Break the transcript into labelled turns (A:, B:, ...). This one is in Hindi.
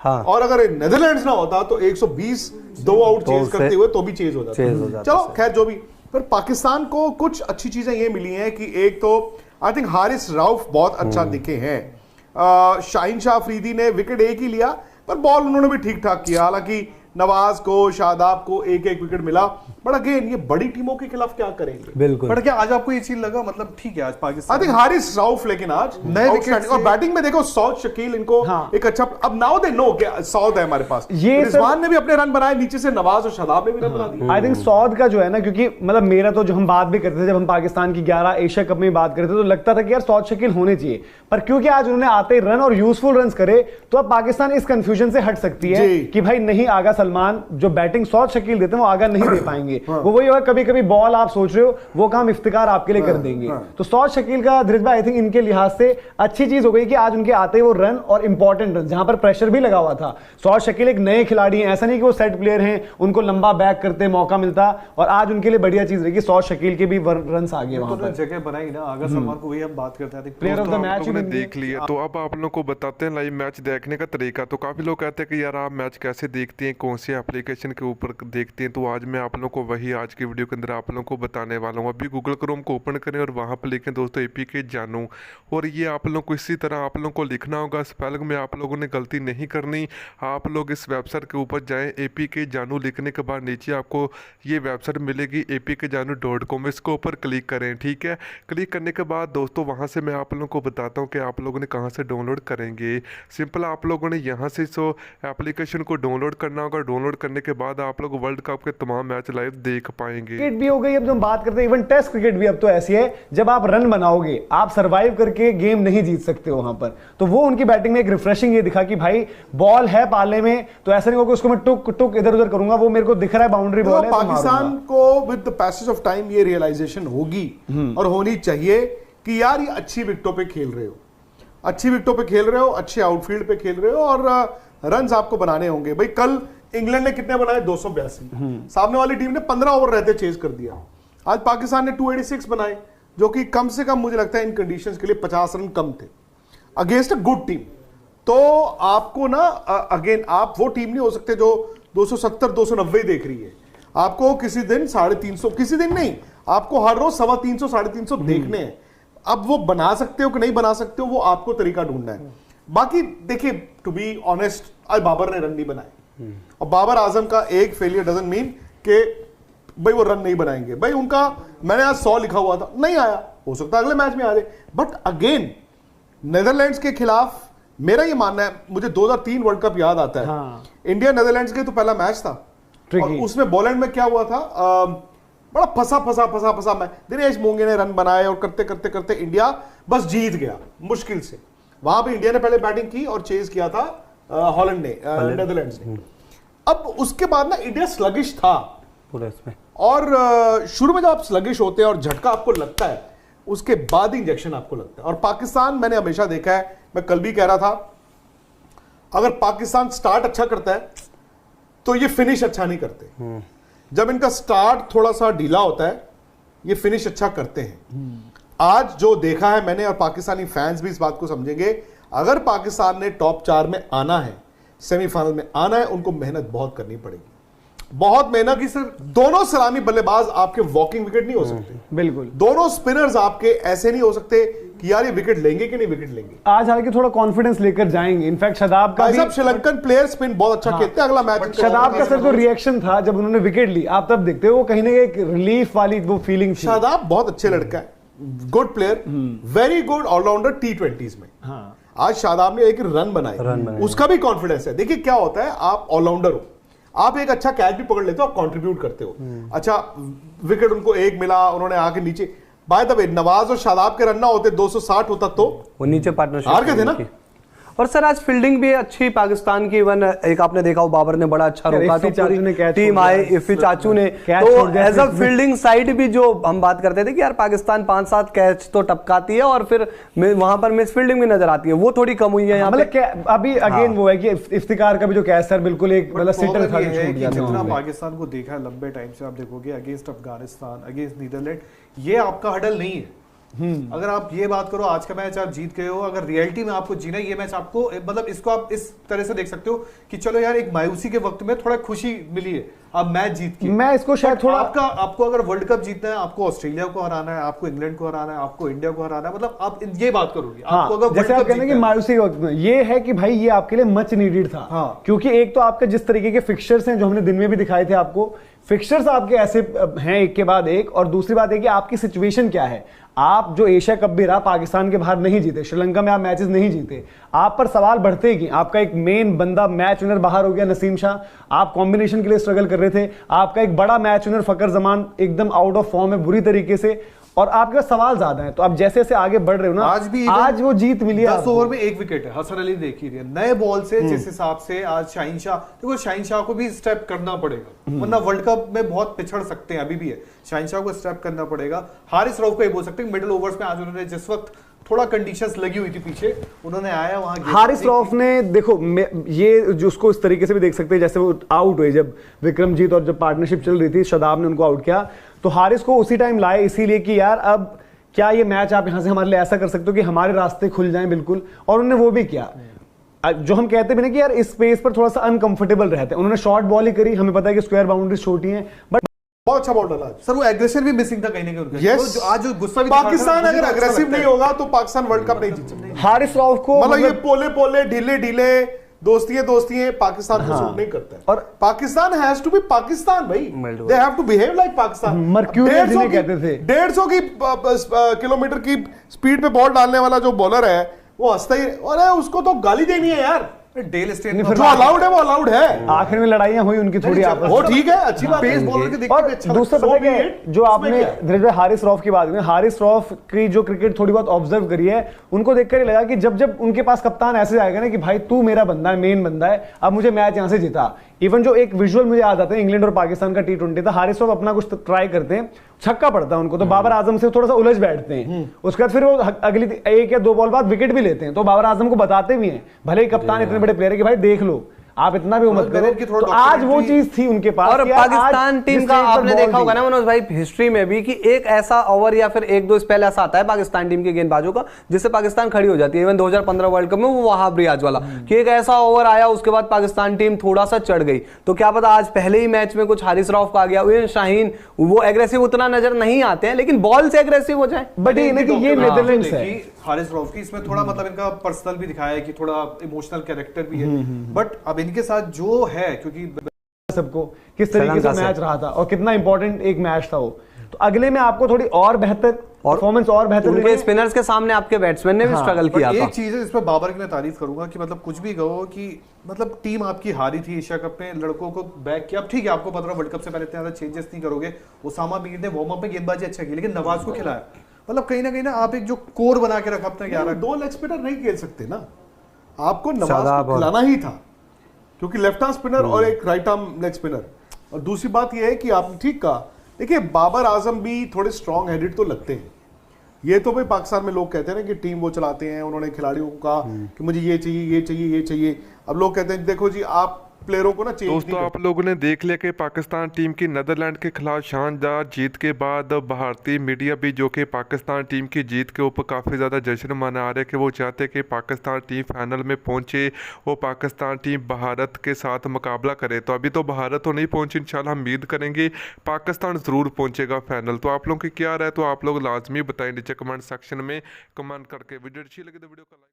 A: हाँ।
B: और अगर नेदरलैंड्स ना होता तो 120 2 आउट चेज करते हुए तो भी चेज हो जाता। चलो खैर जो भी, पर पाकिस्तान को कुछ अच्छी चीजें ये मिली हैं कि एक तो आई थिंक हारिस रऊफ बहुत अच्छा दिखे हैं। शाहीन शाह अफरीदी ने विकेट एक ही लिया पर बॉल उन्होंने भी ठीक ठाक किया, हालांकि नवाज को शादाब को एक एक विकेट मिला, बट अगेन ये बड़ी टीमों के खिलाफ क्या करेंगे।
A: बिल्कुल।
C: बट क्या आज आपको ये चीज लगा, मतलब ठीक है आज पाकिस्तान
B: आई थिंक हारिस रऊफ लेकिन आज
C: नए विकेट
B: और बैटिंग में देखो सौद शकील इनको एक अच्छा, अब नाउ दे नो क्या सौद है हमारे पास,
A: ये
B: रिजवान ने भी अपने रन बनाए, नीचे से नवाज और शादाब ने भी रन बना दिए।
A: आई थिंक सौद का जो है ना, क्योंकि मतलब मेरा तो जो हम बात भी करते थे जब हम पाकिस्तान की 11 एशिया कप में बात करते थे तो लगता था कि यार सौद शकील होने चाहिए, पर क्योंकि आज उन्होंने आते ही रन और यूजफुल रन करे तो अब पाकिस्तान इस कंफ्यूजन से हट सकती है कि भाई नहीं आगा सलमान जो बैटिंग सौद शकील देते हैं वो आगा नहीं दे पाएंगे। वो वही होगा, कभी कभी बॉल आप सोच रहे हो वो काम इफ्तिकार आपके लिए कर देंगे। तो सौद शकील का धीरज भाई आई थिंक इनके लिहाज से अच्छी चीज हो गई कि आज उनके आते ही वो रन और इंपॉर्टेंट रन जहां पर प्रेशर भी लगा हुआ था। सौद शकील एक नए खिलाड़ी हैं, ऐसा नहीं कि वो सेट प्लेयर हैं उनको लंबा बैक करते मौका मिलता, और आज उनके लिए बढ़िया चीज रहेगी सौद शकील के भी रन आ गए वहां पर,
C: जगह बनाई ना। आगा सलमान को वही हम बात करते हैं
A: प्लेयर ऑफ द मैच
D: देख लिया। तो अब आप लोगों को बताते हैं लाइव मैच देखने का तरीका। तो काफी लोग कहते हैं कि यार आप मैच कैसे देखते हैं, कौन सी एप्लीकेशन के ऊपर देखते हैं, तो आज मैं आप लोगों को वही आज की वीडियो के अंदर आप लोगों को बताने वाला हूँ। अभी गूगल क्रोम को ओपन करें और वहाँ पर लिखें दोस्तों APK जानू, और ये आप लोगों को इसी तरह आप लोगों को लिखना होगा, स्पेलिंग में आप लोगों ने गलती नहीं करनी। आप लोग इस वेबसाइट के ऊपर जाएं, APK जानू लिखने के बाद नीचे आपको ये वेबसाइट मिलेगी apkjanu.com, इसको ऊपर क्लिक करें। ठीक है, क्लिक करने के बाद दोस्तों वहाँ से मैं आप लोगों को बताता हूँ कि आप लोगों ने कहाँ से डाउनलोड करेंगे। सिंपल आप लोगों ने यहाँ से सो एप्लीकेशन को डाउनलोड करना होगा। डाउनलोड करने के बाद आप लोग वर्ल्ड कप के तमाम मैच लाइव देख पाएंगे।
A: क्रिकेट भी हो गई, अब जो हम बात करते हैं इवन टेस्ट क्रिकेट भी अब तो ऐसी है जब आप रन बनाओगे आप सर्वाइव करके गेम नहीं जीत सकते वहां पर। तो वो उनकी बैटिंग में एक रिफ्रेशिंग ये दिखा कि भाई बॉल है पाले में तो ऐसा नहीं होगा उसको मैं टुक टुक इधर उधर करूंगा, वो मेरे को दिख रहा है बाउंड्री बॉल है।
B: पाकिस्तान को with the passage of time ये रियलाइजेशन होगी और होनी चाहिए कि यार ये अच्छी विकेटों पे खेल रहे हो, अच्छी विकेटों पे खेल रहे हो, अच्छे आउटफील्ड पे खेल रहे हो और रन आपको बनाने होंगे। भाई कल इंग्लैंड ने कितने बनाए 282, सामने वाली टीम ने 15 ओवर रहते चेज कर दिया। आज पाकिस्तान ने 286 बनाए जो कि कम से कम मुझे लगता है इन कंडीशंस के लिए 50 रन कम थे अगेंस्ट अ गुड टीम। तो आपको ना अगेन आप वो टीम नहीं हो सकते जो 270 290 देख रही है। आपको किसी दिन 350, किसी दिन नहीं, आपको हर रोज 350 350 देखने हैं। अब वो बना सकते हो कि नहीं बना सकते हो वो आपको तरीका ढूंढना है। बाकी देखिए टू बी ऑनेस्ट आज बाबर ने रन नहीं बनाए और बाबर आजम का एक फेलियर डजंट मीन कि भाई वो रन नहीं बनाएंगे। भाई उनका मैंने आज 100 लिखा हुआ था, नहीं आया, हो सकता है अगले मैच में आ जाए। बट अगेन नेदरलैंड्स के खिलाफ मेरा ये मानना है, मुझे 2003 वर्ल्ड कप याद आता है। हाँ। इंडिया नेदरलैंड्स के तो पहला मैच था और उसमें बॉलैंड में क्या हुआ था, बड़ा फंसा मैच। दिनेश मोंगे ने रन बनाए और करते करते करते इंडिया बस जीत गया मुश्किल से। वहां पे इंडिया ने पहले बैटिंग की और चेज किया था हॉलैंड ने, नेदरलैंड्स ने। अब उसके बाद ना इंडिया स्लगिश था पूरे इसमें, और शुरू में जब आप स्लगिश होते हैं और झटका आपको लगता है उसके बाद इंजेक्शन आपको लगता है। और पाकिस्तान मैंने हमेशा देखा है, मैं कल भी कह रहा था, अगर पाकिस्तान स्टार्ट अच्छा करता है तो ये फिनिश अच्छा नहीं करते। जब इनका स्टार्ट थोड़ा सा ढीला होता है ये फिनिश अच्छा करते हैं। आज जो देखा है मैंने, और पाकिस्तानी फैंस भी इस बात को समझेंगे, अगर पाकिस्तान ने टॉप 4 में आना है, सेमीफाइनल में आना है, उनको मेहनत बहुत करनी पड़ेगी, बहुत मेहनत की। सर दोनों सलामी बल्लेबाज आपके वॉकिंग विकेट नहीं हो सकते, बिल्कुल। दोनों स्पिनर्स आपके ऐसे नहीं हो सकते कि यार ये विकेट लेंगे कि नहीं विकेट लेंगे।
A: आज हालांकि थोड़ा कॉन्फिडेंस लेकर जाएंगे। इनफैक्ट शादाब का भी,
B: श्रीलंकन प्लेयर स्पिन बहुत अच्छा खेलते हैं। अगला मैच
A: शादाब का सर जो रिएक्शन था जब उन्होंने विकेट ली, आप तब देखते हो वो कहीं ना कहीं एक रिलीफ वाली वो फीलिंग थी।
B: शादाब बहुत अच्छे लड़का है, good player, very good allrounder T20s में। हाँ। आज शादाब ने एक रन बनाए, उसका भी कॉन्फिडेंस है। देखिए क्या होता है, आप ऑलराउंडर हो, आप एक अच्छा कैच भी पकड़ लेते हो, आप कंट्रीब्यूट करते हो। अच्छा विकेट उनको एक मिला, उन्होंने आके नीचे, बाय द वे नवाज और शादाब के रन ना होते 260 होता तो वो नीचे पार्टनरशिप हार गए थे ना।
E: और सर आज फील्डिंग भी अच्छी पाकिस्तान की, इवन एक आपने देखा हो बाबर ने बड़ा अच्छा रोका, तो पूरी टीम आए, इफ़ी चाचू ने, तो एज अ फील्डिंग साइड भी जो हम बात करते थे कि यार पाकिस्तान 5-7 कैच तो टपकाती है और फिर वहां पर मिस फील्डिंग भी नजर आती है, वो थोड़ी कम हुई है यहाँ पे।
A: अभी अगेन वो है कि इफ्तिकार का भी जो कैच सर बिल्कुल एक मतलब सिटर था,
C: जितना पाकिस्तान को देखा है लंबे टाइम से, आप देखोगे अगेंस्ट अफगानिस्तान, अगेंस्ट नीदरलैंड, ये आपका हडल नहीं है। अगर आप ये बात करो आज का मैच आप जीत गए हो, अगर रियलिटी में आपको जीना है ये मैच, आपको मतलब इसको आप इस तरह से देख सकते हो कि चलो यार एक मायूसी के वक्त में थोड़ा खुशी मिली है, आप मैच जीत के।
A: मैं इसको शायद थोड़ा
C: आपको अगर वर्ल्ड कप जीतना है, आपको ऑस्ट्रेलिया को हराना है, आपको इंग्लैंड को हराना है, आपको इंडिया को हराना है, मतलब आप ये बात करोगे।
A: हाँ,
C: आपको अगर
A: जैसे आप कहते हैं कि मायूसी के वक्त में ये है कि भाई ये आपके लिए मच नीडेड था।
C: हाँ।
A: क्योंकि एक तो आपके जिस तरीके के फिक्सचर्स हैं जो हमने दिन में भी दिखाए थे आपको, फिक्सचर्स आपके ऐसे हैं एक के बाद एक, और दूसरी बात है कि आपकी सिचुएशन क्या है। आप जो एशिया कप भी रहा पाकिस्तान के बाहर नहीं जीते, श्रीलंका में आप मैचेस नहीं जीते, आप पर सवाल बढ़ते कि आपका एक मेन बंदा मैच विनर बाहर हो गया नसीम शाह, आप कॉम्बिनेशन के लिए स्ट्रगल कर रहे थे, आपका एक बड़ा मैच विनर फकर जमान एकदम आउट ऑफ फॉर्म है बुरी तरीके से, और आपके पास सवाल ज्यादा हैं। तो आप जैसे जैसे आगे बढ़ रहे हो ना, आज वो जीत मिली है।
C: 10 ओवर में 1 विकेट है, हसन अली देखी रही है नए बॉल से, जिस हिसाब से आज शाहीन शाह, देखो शाहीन शाह को भी स्टेप करना पड़ेगा, वरना वर्ल्ड कप में बहुत पिछड़ सकते हैं, अभी भी है, शाहीन शाह को स्टेप करना पड़ेगा। हारिस रऊफ को ये बोल सकते हैं मिडिल ओवर्स में आज उन्होंने जिस वक्त थोड़ा कंडीशंस लगी हुई थी पीछे, उन्होंने आया वहां।
A: हारिस रऊफ ने देखो ये जो उसको इस तरीके से भी देख सकते हैं, जैसे वो आउट हुए जब विक्रमजीत और जब पार्टनरशिप चल रही थी, शादाब ने उनको आउट किया, तो हारिस को उसी टाइम लाए इसीलिए कि यार अब क्या ये मैच आप यहां से हमारे लिए ऐसा कर सकते हो कि हमारे रास्ते खुल जाएं बिल्कुल, और उन्होंने वो भी किया। जो हम कहते भी ना कि यार इस स्पेस पर थोड़ा सा अनकंफर्टेबल रहते हैं, उन्होंने शॉर्ट बॉल ही करी, हमें पता है कि स्क्वायर बाउंड्रीज छोटी हैं, बट
B: बहुत अच्छा बॉल डाला
C: सर, वो एग्रेशन भी मिसिंग था कहीं ना कहीं उनका।
B: Yes.
C: तो आज जो गुस्सा भी
B: पाकिस्तान अगर अग्रेसिव नहीं होगा तो पाकिस्तान वर्ल्ड कप नहीं जीत सकता।
A: हारिस रऊफ को
B: मतलब ये पोले पोले ढीले ढीले दोस्ती है पाकिस्तान को सूट नहीं करता है।
A: और
B: Pakistan has to be Pakistan भाई, they have to behave like Pakistan.
A: Mercurial जिन्हें कहते थे,
B: 150 किलोमीटर की स्पीड पे बॉल डालने वाला जो बॉलर है वो हंसता ही, अरे उसको तो गाली देनी है यार,
C: डेल स्टेन
B: जो अलाउड है वो अलाउड है।
A: आखिर में लड़ाइयां हुई उनकी थोड़ी आपस
B: वो ठीक है, अच्छी बात है।
C: पेस बॉलर के देखते
A: और
C: हुए अच्छा
A: दूसरा
B: लगता
A: पता
B: है।
A: है क्या, जो आपने धीरज भाई हारिस रऊफ की बात की, हारिस रऊफ की जो क्रिकेट थोड़ी बहुत ऑब्जर्व करी है, उनको देखकर ही लगा कि जब जब उनके पास कप्तान ऐसे आएगा ना कि भाई तू मेरा बंदा है, मेन बंदा है, अब मुझे मैच यहां से जीता। इवन जो एक विजुअल मुझे याद आता है इंग्लैंड और पाकिस्तान का T20 था, हारिस रऊफ अपना कुछ ट्राई करते हैं, छक्का पड़ता है उनको, तो बाबर आजम से थोड़ा सा उलझ बैठते हैं, उसके बाद फिर वो अगली 1 या 2 बॉल बाद विकेट भी लेते हैं, तो बाबर आजम को बताते भी हैं, भले ही कप्तान इतने बड़े प्लेयर है कि भाई देख लो आप इतना भी मत करो, तो आज वो चीज थी उनके पास।
E: और पाकिस्तान टीम का आपने देखा होगा ना मनोज भाई हिस्ट्री में भी कि एक ऐसा ओवर या फिर 1-2 स्पेल ऐसा आता है पाकिस्तान टीम के गेंदबाजों का जिससे पाकिस्तान खड़ी हो जाती है। इवन 2015 वर्ल्ड कप में वो वहाब रियाज वाला कि एक ऐसा ओवर आया उसके बाद पाकिस्तान टीम थोड़ा सा चढ़ गई, तो क्या पता आज पहले ही मैच में कुछ हारिस रऊफ का आ गया, उन शाहीन वो एग्रेसिव उतना नजर नहीं आते हैं लेकिन बॉल से एग्रेसिव हो जाए।
A: बट ये नेदरलैंड्स है
C: हारिस रऊफ की, इसमें थोड़ा मतलब इनका पर्सनल भी दिखाया है कि थोड़ा इमोशनल कैरेक्टर भी है, बट अब इनके साथ जो है क्योंकि
A: सबको किस तरीके से मैच रहा था और कितना इंपॉर्टेंट एक मैच था वो, तो अगले में आपको थोड़ी और बेहतर परफॉर्मेंस और बेहतर
E: उनके स्पिनर्स के सामने आपके बैट्समैन ने भी स्ट्रगल किया था।
C: एक चीज है जिसमें बाबर की मैं तारीफ करूंगा कि मतलब कुछ भी कहो कि मतलब टीम आपकी हारी थी एशिया कप में, लड़कों को बैक किया। अब ठीक है आपको पता है वर्ल्ड कप से पहले इतने ज्यादा चेंजेस नहीं करोगे, उसामा मीर ने वार्म अप में गेंदबाजी अच्छा की लेकिन नवाज को खिलाया, मतलब कहीं ना आप एक जो कोर बना के रखा अपने 11
B: 2 लेग स्पिनर नहीं खेल सकते ना, आपको नवाज को खिलाना ही था क्योंकि लेफ्ट आर्म स्पिनर और एक राइट आर्म लेग स्पिनर। और दूसरी बात यह है कि आपने ठीक कहा, देखिए बाबर आजम भी थोड़े स्ट्रांग हेडेड तो लगते हैं। ये तो भाई पाकिस्तान में लोग कहते हैं ना कि टीम वो चलाते हैं, उन्होंने खिलाड़ियों को कहा कि मुझे ये चाहिए ये चाहिए ये चाहिए। अब लोग कहते हैं देखो जी आप प्लेयरों को ना चेंज नहीं
D: दोस्तों आप लोगों ने देख लिया कि पाकिस्तान टीम की नीदरलैंड के खिलाफ शानदार जीत के बाद भारतीय मीडिया भी जो कि पाकिस्तान टीम की जीत के ऊपर काफ़ी ज़्यादा जश्न मना रहे कि वो चाहते कि पाकिस्तान टीम फाइनल में पहुंचे, वो पाकिस्तान टीम भारत के साथ मुकाबला करे। तो अभी तो भारत तो नहीं पहुंची, इंशाल्लाह हम उम्मीद करेंगे पाकिस्तान ज़रूर पहुंचेगा फाइनल। तो आप लोगों की क्या राय, तो आप लोग लाजमी बताएं नीचे कमेंट सेक्शन में कमेंट करके। वीडियो अच्छी लगी तो वीडियो को लाइक